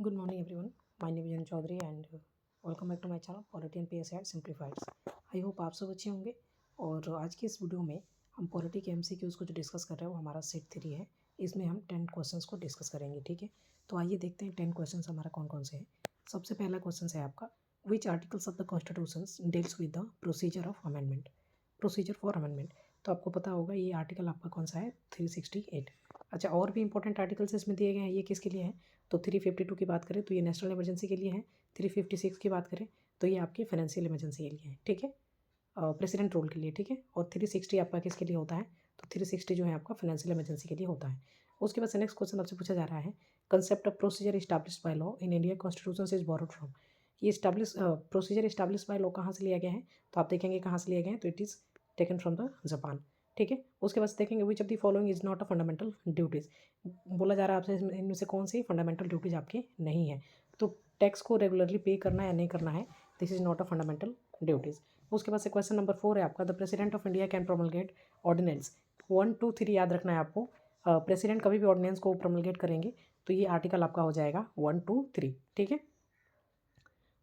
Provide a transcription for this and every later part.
Good morning everyone. My name is Jan Chaudhary and welcome back to my channel Polity and PSI Simplified. I hope आप सब अच्छे होंगे। और आज की इस वीडियो में हम पॉलिटी के MCQs को जो डिस्कस कर रहे हैं वो हमारा सेट 3 है। इसमें हम 10 क्वेश्चंस को डिस्कस करेंगे, ठीक है। तो आइए देखते हैं 10 क्वेश्चंस हमारा कौन कौन से हैं। सबसे पहला क्वेश्चन है आपका, which articles of the constitution deals with the procedure of amendment, procedure for amendment. तो आपको पता होगा ये आर्टिकल आपका कौन सा है, 368। अच्छा, और भी इंपॉर्टेंट आर्टिकल्स इसमें दिए गए हैं, ये किसके लिए हैं? तो 352 की बात करें तो ये नेशनल इमरजेंसी के लिए है। 356 की बात करें तो ये आपके फाइनेंशियल इमरजेंसी के लिए है, ठीक है, प्रेसिडेंट रूल के लिए, ठीक है। और 360 आपका किसके लिए होता है? तो 360 जो है आपका फाइनेंशियल इमरजेंसी के लिए होता है। उसके बाद से नेक्स्ट क्वेश्चन आपसे पूछा जा रहा है, concept of procedure established by law in India constitution से इज बोरोड फ्रॉम। ये प्रोसीजर इस्टैब्लिश बाय लॉ कहाँ से लिया गया है? तो आप देखेंगे कहाँ से लिया गया है, तो it is taken from the Japan, ठीक है। उसके बाद देखेंगे which of the following is not a fundamental duties. बोला जा रहा है आपसे इनमें से कौन सी फंडामेंटल ड्यूटीज़ आपकी नहीं है। तो टैक्स को रेगुलरली पे करना या नहीं करना है, this is not a fundamental duties. उसके बाद से क्वेश्चन नंबर 4 है आपका, the President of India can promulgate ordinance. 1, 2, 3 याद रखना है आपको। प्रेसिडेंट कभी भी ऑर्डिनेंस को प्रोमलगेट करेंगे तो ये आर्टिकल आपका हो जाएगा 1, 2, 3, ठीक है।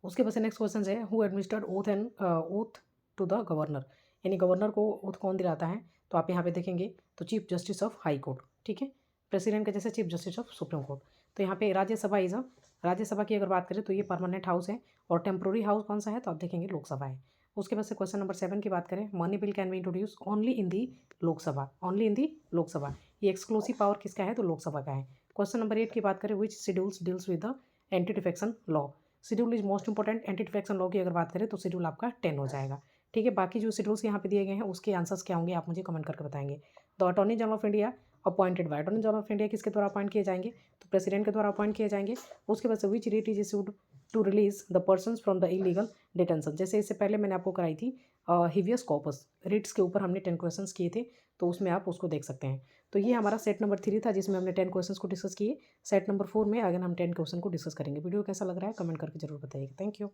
उसके बाद से नेक्स्ट क्वेश्चन है, who administered oath and oath to the governor, यानी गवर्नर को ओथ कौन दिलाता है? तो आप यहाँ पे देखेंगे तो chief justice of high court, ठीक है। प्रेसिडेंट के जैसे chief justice of supreme court. तो यहाँ पे राज्यसभा इज राज्यसभा की अगर बात करें तो ये परमानेंट हाउस है, और टेम्प्रोरी हाउस कौन सा है? तो आप देखेंगे लोकसभा है। उसके बाद से क्वेश्चन नंबर 7 की बात करें, money bill can be introduce only in the Lok Sabha, only in the Lok Sabha. ये एक्सक्लूसिव पावर किसका है? तो लोकसभा का है। क्वेश्चन नंबर 8 की बात करें, which schedules deals with the anti defection law. Schedule is most important. Anti defection law की अगर बात करें तो शेड्यूल आपका 10 हो जाएगा, ठीक है। बाकी जो शेड्यूल्स यहाँ पे दिए गए हैं उसके आंसर्स क्या होंगे आप मुझे कमेंट करके बताएंगे। The attorney general of India appointed by, attorney general of India किसके द्वारा अपॉइंट किए जाएंगे? तो प्रेसिडेंट के द्वारा अपॉइंट किए जाएंगे। उसके बाद से which writ is issued to release the persons from the illegal detention. जैसे इससे पहले मैंने आपको कराई थी हिवियस कॉर्पस रिट्स के ऊपर हमने 10 क्वेश्चन किए थे, तो उसमें आप उसको देख सकते हैं। तो ये हमारा सेट नंबर 3 था जिसमें हमने 10 क्वेश्चन को डिस्कस किए। सेट नंबर 4 में अगर हम 10 क्वेश्चन को डिस्कस करेंगे। वीडियो कैसा लग रहा है कमेंट करके जरूर बताइएगा। Thank you.